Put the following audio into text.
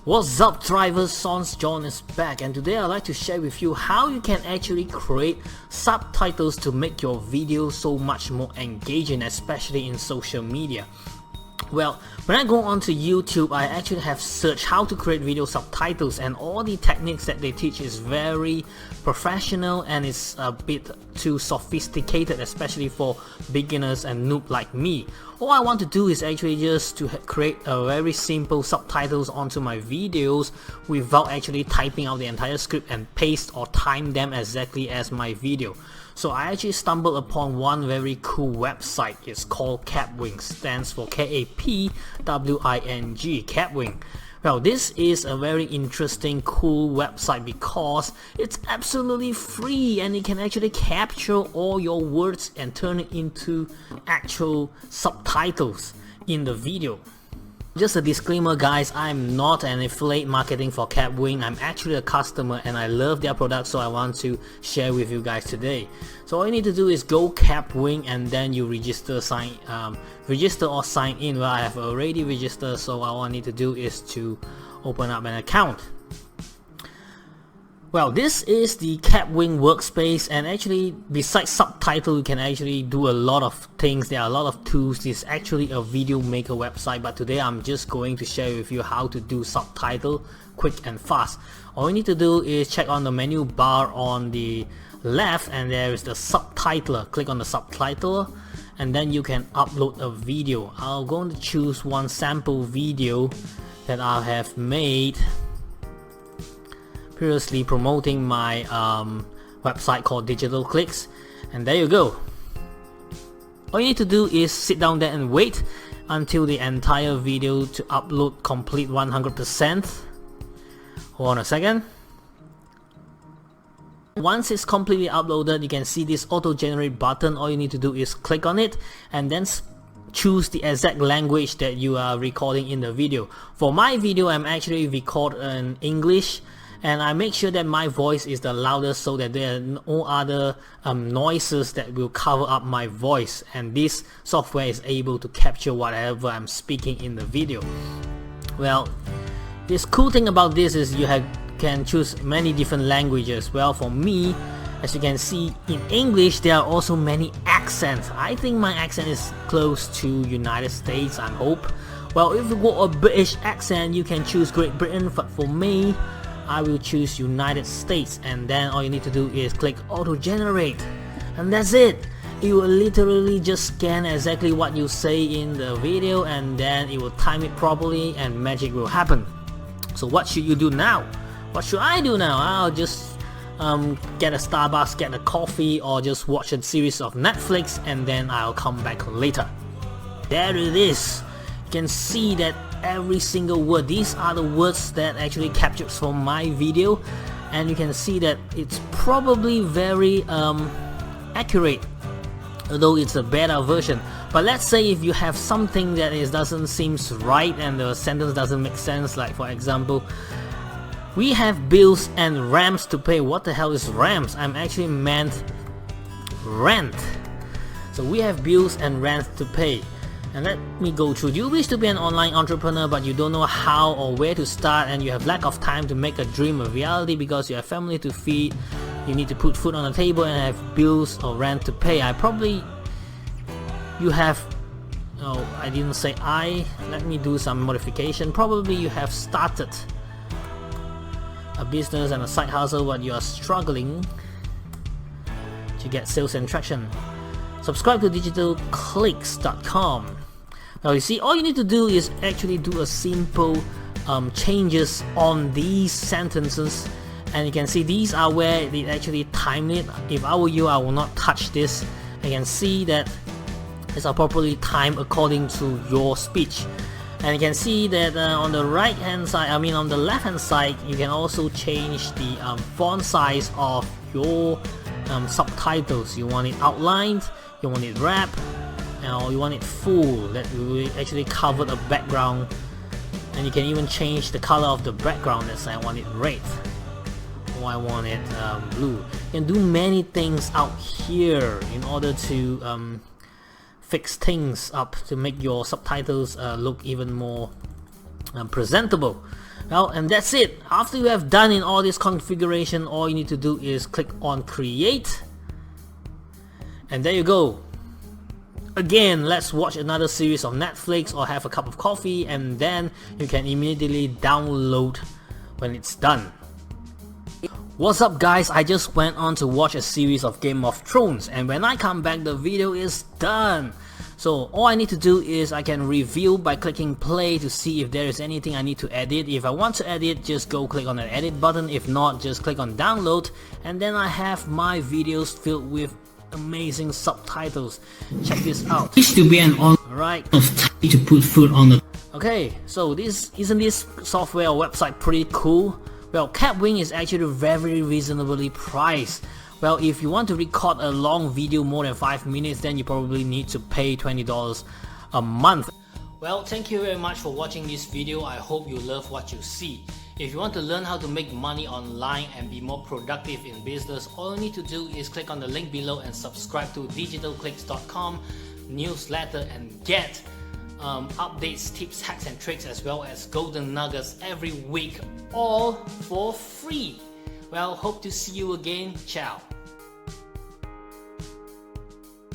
What's up drivers, Sons John is back, and today I'd like to share with you how you can actually create subtitles to make your video so much more engaging, especially in social media. Well, when I go onto YouTube, I actually have searched how to create video subtitles, and all the techniques that they teach is very professional and it's a bit too sophisticated, especially for beginners and noob like me. All I want to do is actually just to create a very simple subtitles onto my videos without actually typing out the entire script and paste or time them exactly as my video. So I actually stumbled upon one very cool website. It's called Capwing, stands for Kapwing, Capwing. Well, this is a very interesting, cool website because it's absolutely free and it can actually capture all your words and turn it into actual subtitles in the video. Just a disclaimer guys, I'm not an affiliate marketing for Capwing. I'm actually a customer and I love their product, so I want to share with you guys today. So all you need to do is go Capwing and then you register or sign in. Well, I have already registered, so all I need to do is to open up an account. Well, this is the Capwing workspace, and actually besides subtitle you can actually do a lot of things. There are a lot of tools. This is actually a video maker website, but today I'm just going to share with you how to do subtitle quick and fast. All you need to do is check on the menu bar on the left and there is the subtitler. Click on the subtitler and then you can upload a video. I'm going to choose one sample video that I have made previously promoting my website called Digital Clicks, and there you go. All you need to do is sit down there and wait until the entire video to upload complete 100%. Hold on a second. Once it's completely uploaded, you can see this auto generate button. All you need to do is click on it and then choose the exact language that you are recording in the video. For my video, I'm actually recording in English, and I make sure that my voice is the loudest so that there are no other noises that will cover up my voice, and this software is able to capture whatever I'm speaking in the video. Well, this cool thing about this is you can choose many different languages. Well, for me, as you can see in English, there are also many accents. I think my accent is close to United States, I hope. Well, if you go a British accent, you can choose Great Britain, but for me, I will choose United States, and then all you need to do is click auto generate, and that's it. It will literally just scan exactly what you say in the video, and then it will time it properly and magic will happen. So what should you do now? What should I do now? I'll just get a Starbucks, get a coffee, or just watch a series of Netflix, and then I'll come back later. There it is. You can see that every single word, these are the words that actually captured from my video, and you can see that it's probably very accurate, although it's a beta version. But let's say if you have something that doesn't seem right and the sentence doesn't make sense, like for example, we have bills and rents to pay. What the hell is rents? I'm actually meant rent. So we have bills and rent to pay. And let me go through. Do you wish to be an online entrepreneur but you don't know how or where to start, and you have lack of time to make a dream a reality because you have family to feed, you need to put food on the table, and have bills or rent to pay? You have, oh, I didn't say let me do some modification. Probably you have started a business and a side hustle but you are struggling to get sales and traction. Subscribe to digitalclicks.com. Now you see, all you need to do is actually do a simple changes on these sentences, and you can see these are where it actually timed it. If I were you, I will not touch this. You can see that it's properly timed according to your speech. And you can see that on the right hand side, on the left hand side, you can also change the font size of your subtitles. You want it outlined, you want it wrap, or you want it full, that will actually cover the background. And you can even change the color of the background. Let's say I want it red, or I want it blue. You can do many things out here in order to fix things up to make your subtitles look even more presentable. Well, and that's it. After you have done in all this configuration, all you need to do is click on create, and there you go. Again, let's watch another series of Netflix or have a cup of coffee, and then you can immediately download when it's done. What's up guys, I just went on to watch a series of Game of Thrones, and when I come back the video is done. So all I need to do is I can review by clicking play to see if there is anything I need to edit. If I want to edit, just go click on the edit button. If not, just click on download, and then I have my videos filled with amazing subtitles. Check this out. Used to be an Alright. of time to put food on the. Okay, so isn't this software or website pretty cool? Well, Caption is actually very reasonably priced. Well, if you want to record a long video more than 5 minutes, then you probably need to pay $20 a month. Well, thank you very much for watching this video. I hope you love what you see. If you want to learn how to make money online and be more productive in business, all you need to do is click on the link below and subscribe to digitalclicks.com newsletter and get updates, tips, hacks and tricks, as well as golden nuggets every week, all for free. Well, hope to see you again. Ciao.